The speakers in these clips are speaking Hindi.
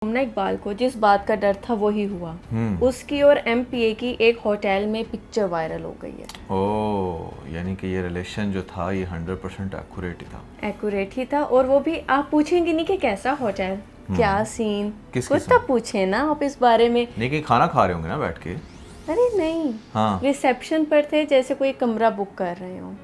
मोमना इकबाल को जिस बात का डर था वही हुआ। उसकी और एमपीए की एक होटल में पिक्चर वायरल हो गई है। ओह, यानी कि ये रिलेशन जो था ये 100% एक्यूरेट ही था। एक्यूरेट ही था। और वो भी आप पूछेंगे नहीं कि कैसा होटल, क्या सीन, किस कुछ किस्म? तो पूछे ना आप इस बारे में। नहीं, कि खाना खा रहे होंगे ना बैठ के? अरे नहीं, हाँ। रिसेप्शन पर थे, जैसे कोई कमरा बुक कर रहे हो।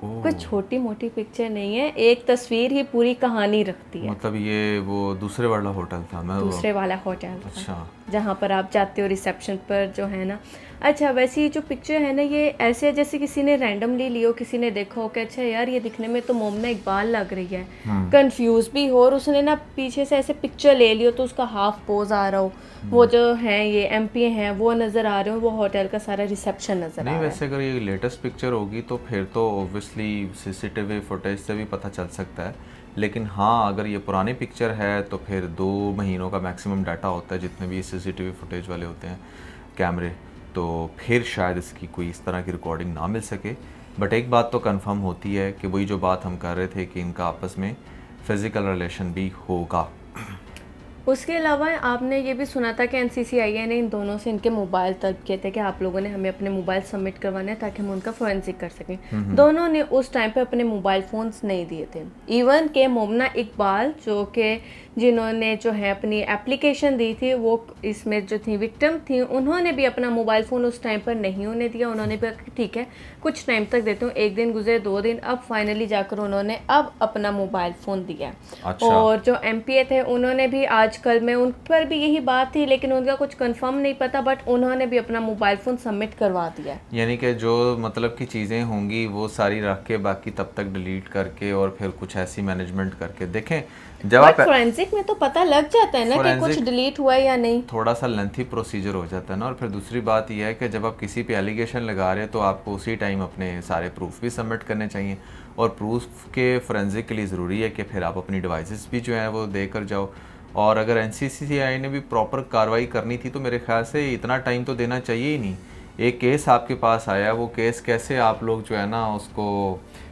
कुछ ओह, छोटी मोटी पिक्चर नहीं है, एक तस्वीर ही पूरी कहानी रखती है। मतलब ये वो दूसरे वाला होटल था? मैं वो दूसरे वाला होटल था। अच्छा। जहाँ पर आप जाते हो रिसेप्शन पर जो है ना। अच्छा, वैसे ये जो पिक्चर है ना, ये ऐसे है जैसे किसी ने रैंडमली लियो, किसी ने देखा हो कि अच्छा यार ये दिखने में तो मोमना इकबाल लग रही है, कंफ्यूज भी हो, और उसने ना पीछे से ऐसे पिक्चर ले लियो तो उसका हाफ पोज आ रहा हो, वो जो है ये एमपी हैं वो नज़र आ रहे हो, वो होटल का सारा रिसेप्शन नज़र नहीं, आ रहा वैसे है। अगर ये लेटेस्ट पिक्चर होगी तो फिर तो ऑब्वियसली सीसीटीवी फुटेज से भी पता चल सकता है। लेकिन हाँ, अगर ये पुरानी पिक्चर है तो फिर 2 महीनों का मैक्सिमम डाटा होता है जितने भी सीसीटीवी फुटेज वाले होते हैं कैमरे, तो फिर शायद इसकी कोई इस तरह की रिकॉर्डिंग ना मिल सके। बट एक बात तो कंफर्म होती है कि वही जो बात हम कर रहे थे कि इनका आपस में फिज़िकल रिलेशन भी होगा। उसके अलावा आपने ये भी सुना था कि एनसीसीआईए ने इन दोनों से इनके मोबाइल तलब किए थे कि आप लोगों ने हमें अपने मोबाइल सबमिट करवाने हैं ताकि हम उनका फोरेंसिक कर सकें। दोनों ने उस टाइम पे अपने मोबाइल फ़ोन्स नहीं दिए थे। इवन के मोमना इकबाल जो कि जिन्होंने जो है अपनी एप्लीकेशन दी थी, वो इसमें जो थी विक्टिम थी, उन्होंने भी अपना मोबाइल फ़ोन उस टाइम पर नहीं उन्हें दिया। उन्होंने भी कहा ठीक है कुछ टाइम तक देती हूँ, एक दिन गुजरे, 2 दिन, अब फाइनली जाकर उन्होंने अब अपना मोबाइल फ़ोन दिया। अच्छा। और जो एमपीए थे उन्होंने भी आजकल में उन पर भी यही बात थी, लेकिन उनका कुछ कंफर्म नहीं पता, बट उन्होंने भी अपना मोबाइल फ़ोन सबमिट करवा दिया। यानी कि जो मतलब की चीज़ें होंगी वो सारी रख के बाकी तब तक डिलीट करके और फिर कुछ ऐसी मैनेजमेंट करके देखें। जब बट आप फोरेंसिक में तो पता लग जाता है ना कि कुछ फोरेंसिक डिलीट हुआ है या नहीं। थोड़ा सा लेंथी प्रोसीजर हो जाता है ना। और फिर दूसरी बात यह है कि जब आप किसी पे एलिगेशन लगा रहे हो तो आपको उसी टाइम अपने सारे प्रूफ भी सबमिट करने चाहिए। और प्रूफ के फोरेंसिक के लिए ज़रूरी है कि फिर आप अपनी डिवाइसेस भी जो हैं वो दे कर जाओ। और अगर एनसीसीआई ने भी प्रॉपर कार्रवाई करनी थी तो मेरे ख्याल से इतना टाइम तो देना चाहिए ही नहीं। एक केस आपके पास आया, वो केस कैसे आप लोग जो है ना उसको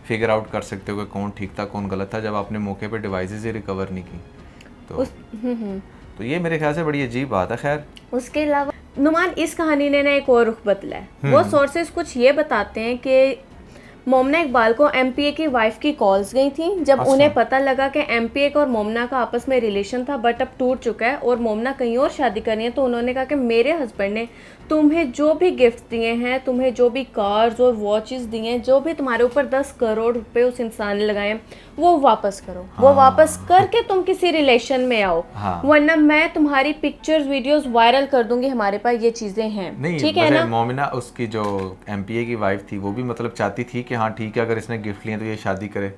फिगर आउट कर सकते हो कि कौन ठीक था कौन गलत था जब आपने मौके पे डिवाइसेस ही रिकवर नहीं की? तो उस तो ये मेरे ख्याल से बड़ी अजीब बात है। खैर, उसके अलावा नुमान इस कहानी ने ना एक और रुख बदला है। वो सोर्सेस कुछ ये बताते हैं कि मोमना इकबाल को एमपीए की वाइफ की कॉल्स गई थी जब अच्छा। उन्हें पता लगा कि एमपीए का और मोमना का आपस में रिलेशन था, बट अब टूट चुका है और मोमना कहीं और शादी करनी है। तो उन्होंने कहा कि मेरे हस्बैंड ने तुम्हें जो भी गिफ्ट दिए हैं, तुम्हें जो भी कार्स और वॉचेस दिए हैं, जो भी तुम्हारे ऊपर 10 करोड़ रुपए उस इंसान ने लगाए हैं, वो वापस करो। वो वापस करके तुम किसी रिलेशन में आओ, हाँ। वरना मैं तुम्हारी पिक्चर्स वीडियोस वायरल कर दूंगी, हमारे पास ये चीजें हैं। नहीं, ठीक है वैसे ना। मोमिना उसकी जो एमपीए की वाइफ थी वो भी मतलब चाहती थी कि हाँ ठीक है अगर इसने गिफ्ट लिए तो ये शादी करे।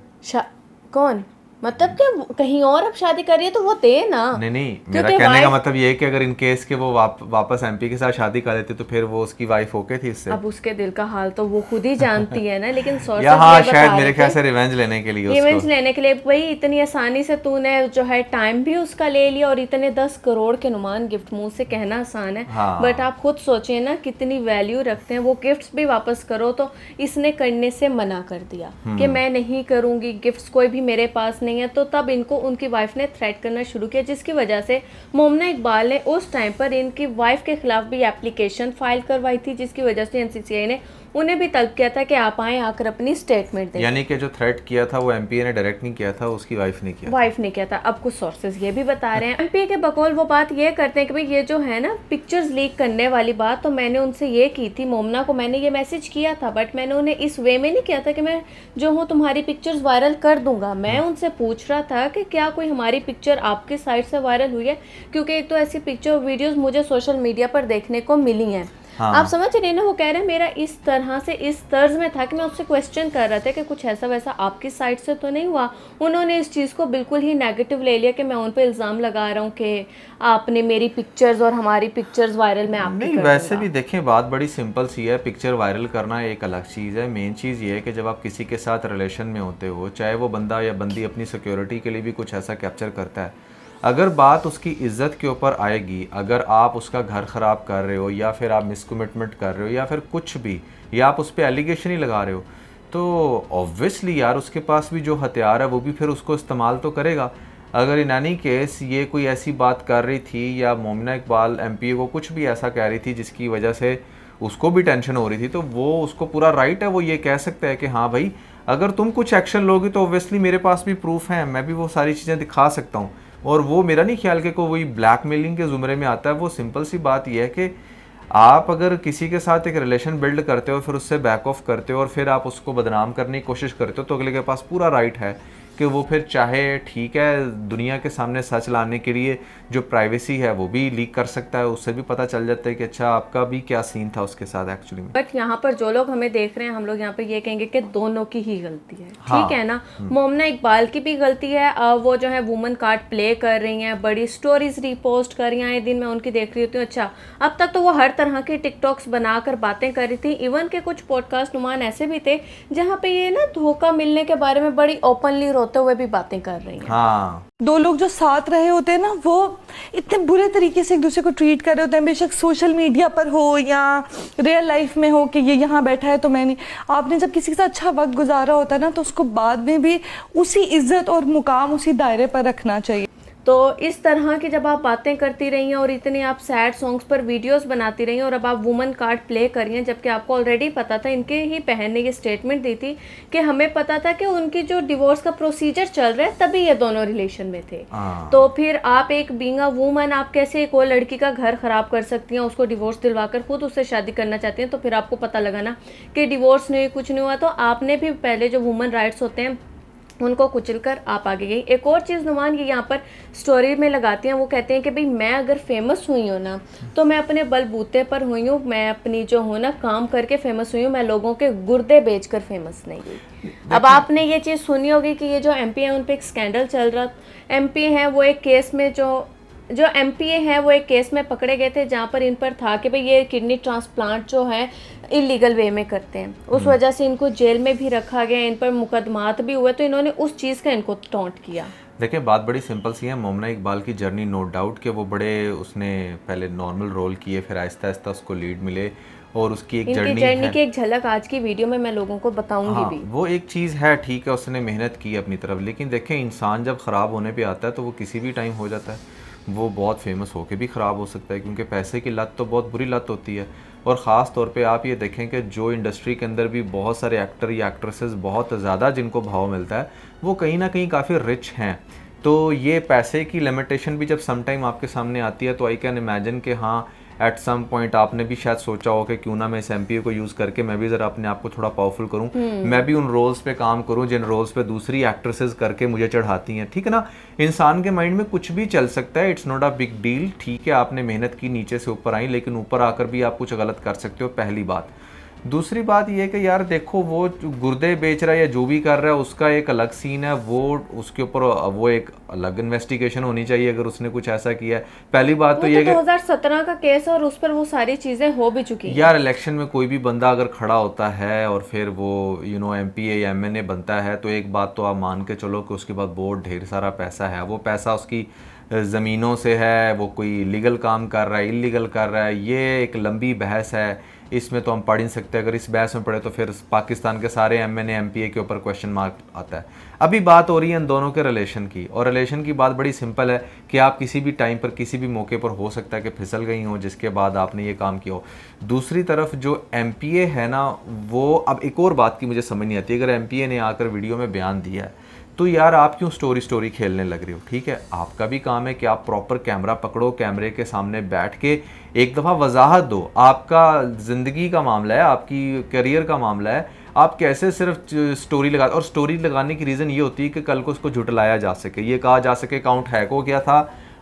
कौन, मतलब कि कहीं और अब शादी कर रही है तो वो दे ना। नहीं नहीं, मेरा क्योंकि कहने का वाइफ, मतलब ये है कि अगर इन केस के वो वापस एमपी के साथ शादी कर देते तो फिर वो उसकी वाइफ ओके थी इससे? अब उसके दिल का हाल तो वो खुद ही जानती है ना। लेकिन सोर्सेस या हाँ, ये बता शायद रहे मेरे ख्याल थे से रिवेंज लेने के लिए रिवेंज उसको। लेने के लिए, भाई इतनी आसानी से तूने जो है टाइम भी उसका ले लिया और इतने 10 करोड़ के नुमान गिफ्ट, मुंह से कहना आसान है, हाँ। बट आप खुद सोचिए ना कितनी वैल्यू रखते हैं वो। गिफ्ट्स भी वापस करो, तो इसने करने से मना कर दिया कि मैं नहीं करूंगी, गिफ्ट्स कोई भी मेरे पास नहीं है। तो तब इनको उनकी वाइफ ने थ्रेट करना शुरू किया, जिसकी वजह से मोमना इकबाल ने उस टाइम पर इनकी वाइफ के खिलाफ भी एप्लीकेशन फाइल करवाई थी, जिसकी वजह से एनसीसीआई ने उन्हें भी तलब किया था कि आप आए, आकर अपनी स्टेटमेंट दें। यानी कि जो थ्रेट किया था वो एमपीए ने डायरेक्ट नहीं किया था, उसकी वाइफ ने किया। वाइफ ने किया था। अब कुछ सोर्सेज ये भी बता रहे हैं, एमपी के बकौल वो बात ये करते हैं कि भाई ये जो है ना पिक्चर्स लीक करने वाली बात, तो मैंने उनसे ये की थी, मोमना को मैंने ये मैसेज किया था, बट मैंने उन्हें इस वे में नहीं किया था कि मैं जो हूँ तुम्हारी पिक्चर्स वायरल कर दूंगा। मैं उनसे पूछ रहा था कि क्या कोई हमारी पिक्चर आपकी साइट से वायरल हुई है, क्योंकि एक तो ऐसी पिक्चर वीडियोज मुझे सोशल मीडिया पर देखने को मिली हैं। हाँ। आप समझ रहे हैं ना। वो कह रहे हैं मेरा इस तरह से इस तर्ज में था कि मैं उससे क्वेश्चन कर रहा था कि कुछ ऐसा वैसा आपकी साइड से तो नहीं हुआ। उन्होंने इस चीज़ को बिल्कुल ही नेगेटिव ले लिया कि मैं उन पे इल्ज़ाम लगा रहा हूँ कि आपने मेरी पिक्चर्स और हमारी पिक्चर्स वायरल मैं आपकी नहीं, कर वैसे दूंगा। भी देखें बात बड़ी सिंपल सी है। पिक्चर वायरल करना एक अलग चीज़ है। मेन चीज़ ये है कि जब आप किसी के साथ रिलेशन में होते हो, चाहे वो बंदा या बंदी अपनी सिक्योरिटी के लिए भी कुछ ऐसा कैप्चर करता है, अगर बात उसकी इज्जत के ऊपर आएगी, अगर आप उसका घर ख़राब कर रहे हो या फिर आप मिसकमिटमेंट कर रहे हो या फिर कुछ भी, या आप उस पर एलिगेशन ही लगा रहे हो, तो ऑब्वियसली यार उसके पास भी जो हथियार है वो भी फिर उसको इस्तेमाल तो करेगा। अगर इन एनी केस ये कोई ऐसी बात कर रही थी या मोमिना इकबाल एमपीए को कुछ भी ऐसा कह रही थी जिसकी वजह से उसको भी टेंशन हो रही थी, तो वो उसको पूरा राइट है, वो ये कह सकता है कि हाँ भाई अगर तुम कुछ एक्शन लोगे तो ऑब्वियसली मेरे पास भी प्रूफ है, मैं भी वो सारी चीज़ें दिखा सकता हूँ। और वो मेरा नहीं ख्याल कि कोई ब्लैकमेलिंग के ज़ुमरे में आता है। वो सिंपल सी बात यह है कि आप अगर किसी के साथ एक रिलेशन बिल्ड करते हो, फिर उससे बैक ऑफ करते हो और फिर आप उसको बदनाम करने की कोशिश करते हो, तो अगले के पास पूरा राइट है कि वो फिर चाहे ठीक है दुनिया के सामने सच लाने के लिए जो प्राइवेसी है वो भी लीक कर सकता है, उससे भी पता चल जाता है कि अच्छा आपका भी क्या सीन था उसके साथ एक्चुअली में। बट यहाँ पर जो लोग हमें देख रहे हैं, हम लोग यहाँ पर ये कहेंगे कि दोनों की ही गलती है। हाँ। ठीक है ना, मोमना इकबाल की भी गलती है। वो जो है वुमन कार्ड प्ले कर रही हैं, बड़ी स्टोरीज रिपोस्ट कर रही हैं, दिन मैं उनकी देख रही होती हूँ। अच्छा, अब तक तो वो हर तरह की टिकटॉक्स बनाकर बातें कर रही थी। इवन के कुछ पॉडकास्ट नुमान ऐसे भी थे जहाँ पे ये ना धोखा मिलने के बारे में बड़ी ओपनली रोते हुए भी बातें कर रही हैं। हाँ, दो लोग जो साथ रहे होते हैं ना, वो इतने बुरे तरीके से एक दूसरे को ट्रीट कर रहे होते हैं, बेशक सोशल मीडिया पर हो या रियल लाइफ में हो कि ये यहाँ बैठा है तो मैं नहीं। आपने जब किसी के साथ अच्छा वक्त गुजारा होता है ना, तो उसको बाद में भी उसी इज्जत और मुकाम उसी दायरे पर रखना चाहिए। तो इस तरह की जब आप बातें करती रही हैं और इतनी आप सैड सॉन्ग्स पर वीडियोस बनाती रही हैं और अब आप वुमन कार्ड प्ले कर रही हैं, जबकि आपको ऑलरेडी पता था, इनके ही बहन ने ये स्टेटमेंट दी थी कि हमें पता था कि उनकी जो डिवोर्स का प्रोसीजर चल रहा है तभी ये दोनों रिलेशन में थे। तो फिर आप एक बीइंग अ वुमन आप कैसे एक और लड़की का घर खराब कर सकती हैं, उसको डिवोर्स दिलवाकर खुद उससे शादी करना चाहती हैं। तो फिर आपको पता लगा ना कि डिवोर्स नहीं, कुछ नहीं हुआ, तो आपने भी पहले जो वुमन राइट्स होते हैं उनको कुचलकर आप आगे गई। एक और चीज़ नुमान ये यहाँ पर स्टोरी में लगाती हैं, वो कहते हैं कि भाई मैं अगर फेमस हुई हूँ ना तो मैं अपने बलबूते पर हुई हूँ, मैं अपनी जो हूँ ना काम करके फेमस हुई हूँ, मैं लोगों के गुर्दे बेचकर फेमस नहीं हुई। अब आपने ये चीज़ सुनी होगी कि ये जो एमपी है उन पर एक स्कैंडल चल रहा। एमपी है वो एक केस में जो एमपीए हैं वो एक केस में पकड़े गए थे जहाँ पर इन पर था कि भाई ये किडनी ट्रांसप्लांट जो है इलीगल वे में करते हैं, उस वजह से इनको जेल में भी रखा गया, इन पर मुकदमात भी हुए, तो इन्होंने उस चीज़ का इनको टॉन्ट किया। देखिए बात बड़ी सिंपल सी है। मोमिना इकबाल की जर्नी नो डाउट कि वो बड़े उसने पहले नॉर्मल रोल किए, फिर आहिस्ता आहिस्ता उसको लीड मिले और उसकी एक जर्नी की एक झलक आज की वीडियो में मैं लोगों को बताऊंगी भी। वो एक चीज़ है, ठीक है उसने मेहनत की अपनी तरफ, लेकिन देखें इंसान जब ख़राब होने पे आता है तो वो किसी भी टाइम हो जाता है। वो बहुत फेमस होके भी ख़राब हो सकता है, क्योंकि पैसे की लत तो बहुत बुरी लत होती है। और ख़ास तौर पे आप ये देखें कि जो इंडस्ट्री के अंदर भी बहुत सारे एक्टर या एक्ट्रेसेस बहुत ज़्यादा जिनको भाव मिलता है, वो कहीं ना कहीं काफ़ी रिच हैं। तो ये पैसे की लिमिटेशन भी जब सम टाइम आपके सामने आती है तो आई कैन इमेजिन कि हाँ एट सम पॉइंट आपने भी शायद सोचा हो कि क्यों ना मैं इस एमपीए को यूज़ करके मैं भी ज़रा अपने आप को थोड़ा पावरफुल करूं, मैं भी उन रोल्स पे काम करूं जिन रोल्स पे दूसरी एक्ट्रेसेस करके मुझे चढ़ाती हैं। ठीक है ना, इंसान के माइंड में कुछ भी चल सकता है, it's not a big deal. ठीक है आपने मेहनत की, नीचे से ऊपर आई, लेकिन ऊपर आकर भी आप कुछ गलत कर सकते हो, पहली बात। दूसरी बात यह है कि यार देखो वो गुर्दे बेच रहा है या जो भी कर रहा है उसका एक अलग सीन है, वो उसके ऊपर वो एक अलग इन्वेस्टिगेशन होनी चाहिए अगर उसने कुछ ऐसा किया है। पहली बात तो ये 2017 का केस और उस पर वो सारी चीजें हो भी चुकी हैं। यार इलेक्शन में कोई भी बंदा अगर खड़ा होता है और फिर वो एमपीए या एमएनए बनता है तो एक बात तो आप मान के चलो कि उसके बाद बहुत ढेर सारा पैसा है, वो पैसा उसकी ज़मीनों से है, वो कोई लीगल काम कर रहा है, इलीगल कर रहा है, ये एक लंबी बहस है, इसमें तो हम पढ़ नहीं सकते। अगर इस बहस में पढ़े तो फिर पाकिस्तान के सारे एमएनए एमपीए के ऊपर क्वेश्चन मार्क आता है। अभी बात हो रही है इन दोनों के रिलेशन की, और रिलेशन की बात बड़ी सिंपल है कि आप किसी भी टाइम पर किसी भी मौके पर हो सकता है कि फिसल गई हो जिसके बाद आपने ये काम किया हो। दूसरी तरफ जो एमपीए है ना, वो अब एक और बात की मुझे समझ नहीं आती, अगर एमपीए ने आकर वीडियो में बयान दिया है तो यार आप क्यों स्टोरी खेलने लग रही हो। ठीक है आपका भी काम है कि आप प्रॉपर कैमरा पकड़ो, कैमरे के सामने बैठ के एक दफ़ा वजाहत दो। आपका ज़िंदगी का मामला है, आपकी करियर का मामला है, आप कैसे सिर्फ स्टोरी लगा, और स्टोरी लगाने की रीज़न ये होती है कि कल को उसको झुटलाया जा सके, ये कहा जा सके अकाउंट हैक हो गया था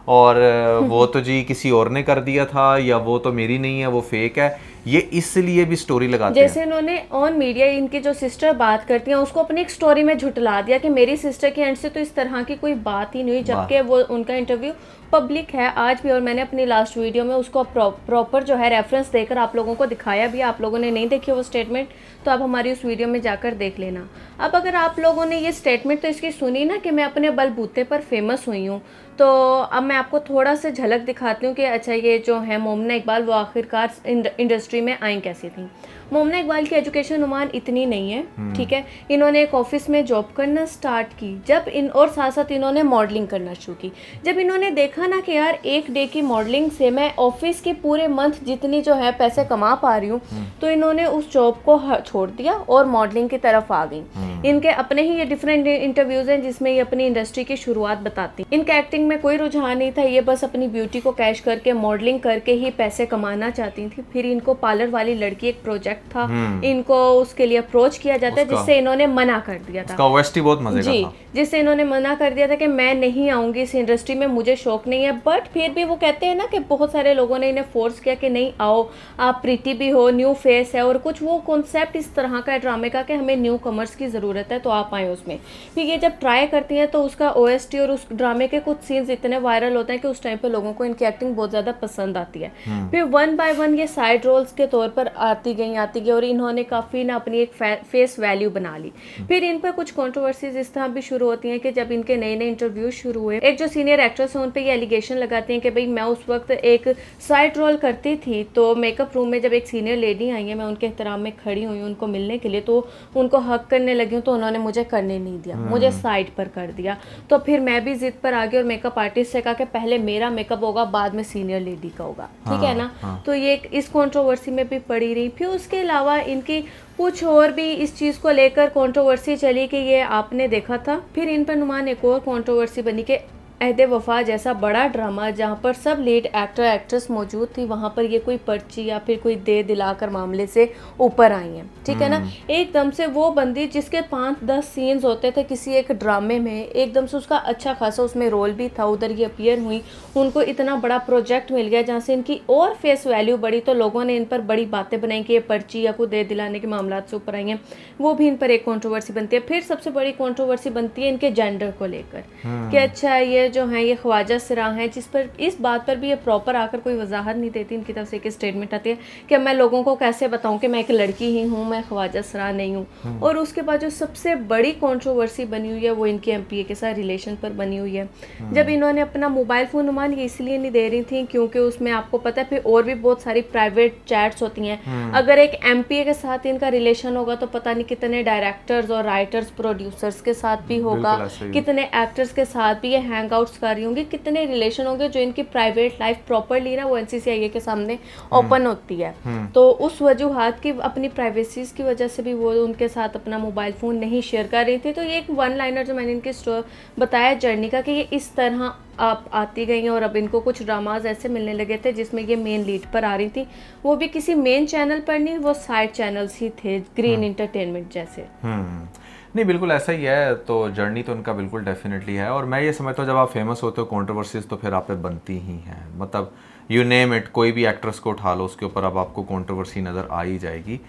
और वो तो जी किसी और ने कर दिया था, या वो तो मेरी नहीं है, वो फेक है, ये इसलिए भी स्टोरी लगाते हैं। जैसे इन्होंने ऑन मीडिया इनकी जो सिस्टर बात करती हैं उसको अपनी एक स्टोरी में झुटला दिया कि मेरी सिस्टर के एंड से तो इस तरह की कोई बात ही नहीं हुई, जबकि वो उनका इंटरव्यू पब्लिक है आज भी, और मैंने अपनी लास्ट वीडियो में उसको प्रॉपर जो है रेफरेंस देकर आप लोगों को दिखाया भी। आप लोगों ने नहीं देखी वो स्टेटमेंट तो आप हमारी उस वीडियो में जाकर देख लेना। अब अगर आप लोगों ने ये स्टेटमेंट तो इसकी सुनी ना कि मैं अपने बलबूते पर फेमस हुई हूँ, तो अब मैं आपको थोड़ा सा झलक दिखाती हूँ कि अच्छा ये जो है मोमिना इकबाल वो आखिरकार इंडस्ट्री इंडस्ट्री में आई कैसी थी। मोमना इकबाल की एजुकेशन नुमान इतनी नहीं है, ठीक है। इन्होंने एक ऑफिस में जॉब करना स्टार्ट की जब और साथ साथ इन्होंने मॉडलिंग करना शुरू की। जब इन्होंने देखा ना कि यार एक डे की मॉडलिंग से मैं ऑफिस के पूरे मंथ जितनी जो है पैसे कमा पा रही हूँ, तो इन्होंने उस जॉब को छोड़ दिया और मॉडलिंग की तरफ आ गई। इनके अपने ही ये डिफरेंट इंटरव्यूज हैं जिसमें ये अपनी इंडस्ट्री की शुरुआत बताती। इनके एक्टिंग में कोई रुझान नहीं था, ये बस अपनी ब्यूटी को कैश करके मॉडलिंग करके ही पैसे कमाना चाहती थी। फिर इनको पार्लर वाली लड़की एक प्रोजेक्ट था, इनको उसके लिए अप्रोच किया जाता है जिससे इन्होंने मना कर दिया था। उसका OST बहुत मजे का था। जिससे इन्होंने मना कर दिया था कि मैं नहीं आऊंगी इस इंडस्ट्री में, मुझे शौक नहीं है। बट फिर भी वो कहते हैं ना कि बहुत सारे लोगों ने इन्हें फोर्स किया कि नहीं आओ, आप प्रीति भी हो, न्यू फेस है, और कुछ वो कॉन्सेप्ट इस तरह का है ड्रामे का कि हमें न्यू कमर्स की ज़रूरत है तो आप आए उसमें। फिर ये जब ट्राई करती हैं तो उसका OST और उस ड्रामे के कुछ सीन्स इतने वायरल होते हैं कि उस टाइम पे लोगों को इनकी एक्टिंग बहुत ज़्यादा पसंद आती है। फिर 1 by 1 ये साइड रोल्स के तौर पर आती गई और इन्होंने काफ़ी ना अपनी एक फेस वैल्यू बना ली। फिर इन पर कुछ कंट्रोवर्सीज इस तरह भी शुरू होती हैं कि जब इनके नए नए इंटरव्यूज शुरू हुए, एक जो सीनियर एक्ट्रेस है उन पर ये एलिगेशन लगाती हैं कि भाई मैं उस वक्त एक साइड रोल करती थी, तो मेकअप रूम में जब एक सीनियर लेडी आई है, मैं उनके एहतराम में खड़ी हुई उनको मिलने के लिए, तो उनको हक करने लगी हूँ तो उन्होंने मुझे करने नहीं दिया, मुझे साइड पर कर दिया। तो फिर मैं भी जिद पर आ गई और मेकअप आर्टिस्ट से कहा कि पहले मेरा मेकअप होगा बाद में सीनियर लेडी का होगा, ठीक है ना। तो ये इस कंट्रोवर्सी में भी पड़ी रही। फिर उसके अलावा इनकी कुछ और भी इस चीज़ को लेकर कंट्रोवर्सी चली कि ये आपने देखा था। फिर इन पर नुमान एक और कंट्रोवर्सी बनी कि अहद वफा जैसा बड़ा ड्रामा जहाँ पर सब लीड एक्टर एक्ट्रेस मौजूद थी, वहाँ पर ये कोई पर्ची या फिर कोई दे दिलाकर मामले से ऊपर आई हैं, ठीक है ना। एकदम से वो बंदी जिसके 5-10 सीन्स होते थे किसी एक ड्रामे में, एकदम से उसका अच्छा खासा उसमें रोल भी था, उधर ये अपीयर हुई, उनको इतना बड़ा प्रोजेक्ट मिल गया जहाँ से इनकी और फेस वैल्यू बढ़ी, तो लोगों ने इन पर बड़ी बातें बनाई कि ये पर्ची या कोई दे दिलाने के मामला से ऊपर आई हैं। वो भी इन पर एक कॉन्ट्रोवर्सी बनती है। फिर सबसे बड़ी कॉन्ट्रोवर्सी बनती है इनके जेंडर को लेकर कि अच्छा ये जो हैं ये ख्वाजा सिरा हैं, जिस पर इस बात पर भी ये प्रॉपर आकर कोई वजाहत नहीं देती। इनकी तरफ से एक स्टेटमेंट आती है कि मैं लोगों को कैसे बताऊं कि मैं एक लड़की ही हूं, मैं ख्वाजा सिरा नहीं हूं। और उसके बाद जो सबसे बड़ी कंट्रोवर्सी बनी हुई है वो इनके MPA के साथ रिलेशन पर बनी हुई है। जब इन्होंने अपना मोबाइल फ़ोन नुमान ये इसलिए नहीं दे रही थी क्योंकि उसमें आपको पता है फिर और भी बहुत सारी प्राइवेट चैट्स होती हैं। अगर एक MPA के साथ इनका रिलेशन होगा तो पता नहीं कितने डायरेक्टर्स और राइटर्स प्रोड्यूसर्स के साथ भी होगा, कितने एक्टर्स के साथ भी ये हैंग आउट्स कर रही होंगी, कितने रिलेशन होंगे। जो इनकी प्राइवेट लाइफ प्रॉपरली ना वो NCCIA के सामने ओपन होती है। तो उस वजूहात की अपनी प्राइवेसीज की वजह से भी वो उनके साथ अपना मोबाइल फ़ोन नहीं शेयर कर रही थी। तो ये एक 1 लाइनर जो मैंने इनकी बताया जर्नी का कि ये इस तरह आप आती गई हैं और अब इनको कुछ ड्रामाज ऐसे मिलने लगे थे जिसमें ये मेन लीड पर आ रही थी, वो भी किसी मेन चैनल पर नहीं, वो साइड चैनल्स ही थे, ग्रीन एंटरटेनमेंट जैसे। नहीं बिल्कुल ऐसा ही है। तो जर्नी तो उनका बिल्कुल डेफिनेटली है, और मैं ये समझता हूँ जब आप फेमस होते हो कंट्रोवर्सीज तो फिर आप पे बनती ही हैं। मतलब यू नेम इट, कोई भी एक्ट्रेस को उठा लो उसके ऊपर अब आपको कंट्रोवर्सी नज़र आ ही जाएगी।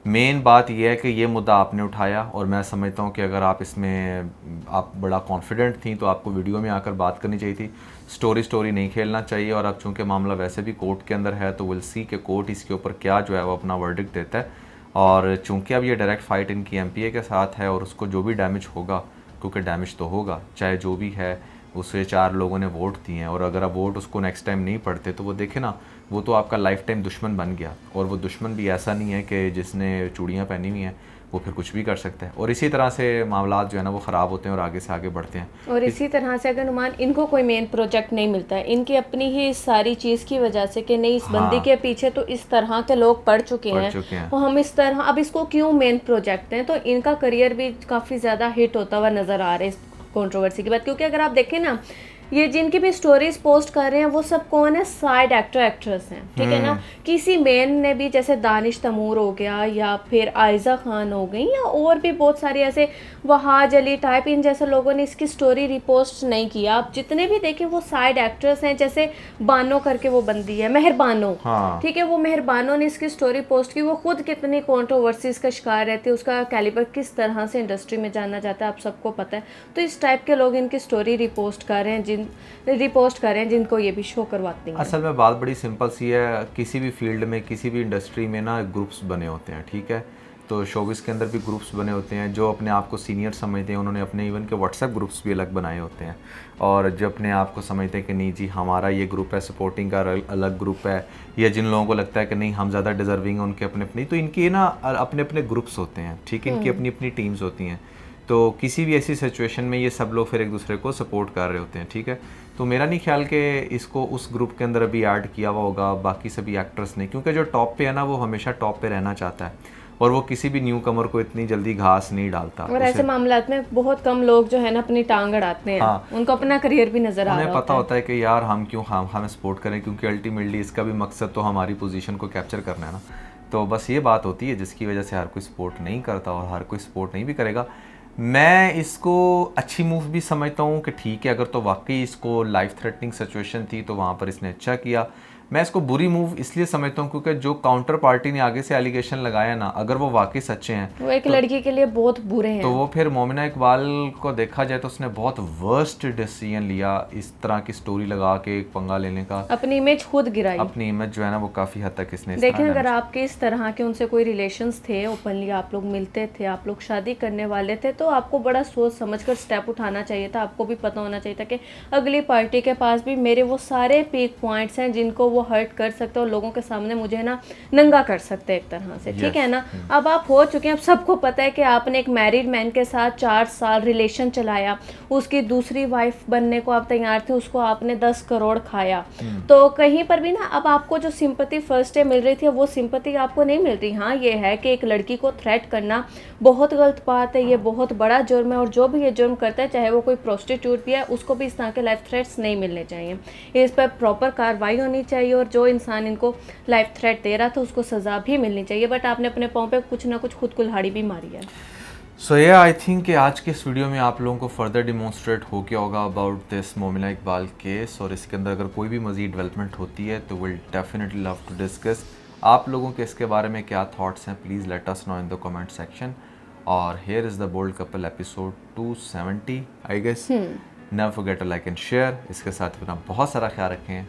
मेन बात यह है कि ये मुद्दा आपने उठाया, और मैं समझता हूँ कि अगर आप इसमें आप बड़ा कॉन्फिडेंट थी तो आपको वीडियो में आकर बात करनी चाहिए थी, स्टोरी नहीं खेलना चाहिए। और अब चूँकि मामला वैसे भी कोर्ट के अंदर है तो विल सी कि कोर्ट इसके ऊपर क्या जो है वो अपना वर्डिक्ट देता है। और चूँकि अब ये डायरेक्ट फाइट इनकी MPA के साथ है और उसको जो भी डैमेज होगा, क्योंकि डैमेज तो होगा चाहे जो भी है, उसे 4 लोगों ने वोट दिए हैं, और अगर आप वोट उसको नेक्स्ट टाइम नहीं पढ़ते तो वो देखे ना, वो तो आपका लाइफ टाइम दुश्मन बन गया। और वो दुश्मन भी ऐसा नहीं है कि जिसने चूड़ियाँ पहनी हुई हैं वो फिर कुछ भी कर सकता है। और इसी तरह से मामला जो है ना वो ख़राब होते हैं और आगे से आगे बढ़ते हैं। और इसी तरह से अगर नुमान इनको कोई मेन प्रोजेक्ट नहीं मिलता है इनकी अपनी ही इस सारी चीज़ की वजह से कि नहीं इस बंदी के पीछे तो इस तरह के लोग पढ़ चुके हैं और हम इस तरह अब इसको क्यों मेन प्रोजेक्ट हैं, तो इनका करियर भी काफ़ी ज़्यादा हिट होता हुआ नज़र आ रहा है इस कंट्रोवर्सी के बाद। क्योंकि अगर आप देखें ना, ये जिनकी भी स्टोरीज पोस्ट कर रहे हैं वो सब कौन है, साइड एक्टर एक्ट्रेस हैं, ठीक है ना। किसी मेन ने भी, जैसे दानिश तमूर हो गया या फिर आयजा खान हो गई या और भी बहुत सारे ऐसे वहाज अली टाइप, इन जैसे लोगों ने इसकी स्टोरी रिपोस्ट नहीं किया। आप जितने भी देखें वो साइड एक्ट्रेस हैं। जैसे बानो करके वो बंदी है, मेहरबानो, ठीक है, वो मेहरबानो ने इसकी स्टोरी पोस्ट की। वो खुद कितनी कंट्रोवर्सीज का शिकार रहती है, उसका कैलिबर किस तरह से इंडस्ट्री में जाना जाता है आप सबको पता है। तो इस टाइप के लोग इनकी स्टोरी रिपोस्ट कर रहे हैं, जिनको ये भी शो करवाते हैं। असल में बात बड़ी सिंपल सी है, किसी भी फील्ड में किसी भी इंडस्ट्री में ना ग्रुप्स बने होते हैं, ठीक है। तो शोबिस के अंदर भी ग्रुप्स बने होते हैं, जो अपने आप को सीनियर समझते हैं उन्होंने अपने इवन के व्हाट्सएप ग्रुप्स भी अलग बनाए होते हैं, और जो अपने आप को समझते हैं कि नहीं जी हमारा ये ग्रुप है, सपोर्टिंग का अलग ग्रुप है, या जिन लोगों को लगता है कि नहीं हम ज़्यादा डिज़र्विंग हैं उनके अपने अपनी, तो इनके ना अपने अपने ग्रुप्स होते हैं, ठीक है, इनकी अपनी अपनी टीम्स होती हैं। तो किसी भी ऐसी सिचुएशन में ये सब लोग फिर एक दूसरे को सपोर्ट कर रहे होते हैं, ठीक है। तो मेरा नहीं ख्याल कि इसको उस ग्रुप के अंदर अभी ऐड किया हुआ होगा बाकी सभी एक्टर्स ने, क्योंकि जो टॉप पे है ना वो हमेशा टॉप पे रहना चाहता है और वो किसी भी न्यू कमर को इतनी जल्दी घास नहीं डालता। और ऐसे मामलात में बहुत कम लोग जो है ना अपनी टांग अड़ाते हैं। हाँ। उनको अपना करियर भी नजर आ रहा उन्हें पता होता है कि यार हम क्यों हमें सपोर्ट करें, क्योंकि अल्टीमेटली इसका भी मकसद तो हमारी पोजीशन को कैप्चर करना है ना। तो बस ये बात होती है जिसकी वजह से हर कोई सपोर्ट नहीं करता और हर कोई सपोर्ट नहीं भी करेगा। मैं इसको अच्छी मूव भी समझता हूँ कि ठीक है, अगर तो वाकई इसको लाइफ थ्रेटनिंग सिचुएशन थी तो वहाँ पर इसने अच्छा किया। मैं इसको बुरी मूव इसलिए समझता हूँ क्योंकि जो काउंटर पार्टी ने आगे से एलिगेशन लगाया ना, अगर वो वाकई सच्चे हैं वो एक लड़की के लिए बहुत बुरे हैं। तो वो फिर मोमिना इकबाल को देखा जाए तो उसने बहुत वर्स्ट डिसीजन लिया, इस तरह की स्टोरी लगा के एक पंगा लेने का, अपनी इमेज खुद गिराई। अपनी इमेज जो है ना वो काफ़ी हद तक इसने देखें, अगर आपके इस तरह के उनसे कोई रिलेशंस थे, ओपनली आप लोग मिलते थे, आप लोग शादी करने वाले थे, तो आपको बड़ा सोच समझकर स्टेप उठाना चाहिए था। आपको भी पता होना चाहिए था कि अगली पार्टी के पास भी मेरे वो सारे पीक पॉइंट्स हैं जिनको वो हर्ट कर सकते और लोगों के सामने मुझे ना नंगा कर सकते हैं एक तरह से, ठीक है ना। अब आप हो चुके हैं, अब सबको पता है कि आपने एक मैरिड मैन के साथ 4 साल रिलेशन चलाया, उसकी दूसरी वाइफ बनने को आप तैयार थे, उसको आपने 10 करोड़ खाया। तो कहीं पर भी ना अब आपको जो सिंपैथी फर्स्ट डे मिल रही थी वो सिंपैथी आपको नहीं मिल रही। हाँ, ये है कि एक लड़की को थ्रेट करना बहुत गलत बात है, ये बहुत बड़ा जुर्म है, और जो भी ये जुर्म करता है चाहे वो कोई प्रोस्टिट्यूट भी है उसको भी इस तरह के लाइफ थ्रेट्स नहीं मिलने चाहिए। इस पर प्रॉपर कार्रवाई होनी चाहिए और जो इंसान इनको लाइफ थ्रेट दे रहा था उसको सजा भी मिलनी चाहिए। बट आपने अपने पाँव पे कुछ ना कुछ खुद कुल्हाड़ी भी मारी है। सो ये आई थिंक कि आज के इस वीडियो में आप लोगों को फर्दर डिमॉन्स्ट्रेट हो गया होगा about this Momina Iqbal case, और इसके अंदर अगर कोई भी मज़ीद डेवलपमेंट होती है तो will definitely love to discuss. आप लोगों के इसके बारे में क्या थॉट्स हैं, please let us know in the comment section. और here is the bold couple episode 270 I guess. Never forget to like and share. इसके साथ अपना बहुत सारा ख्याल रखें।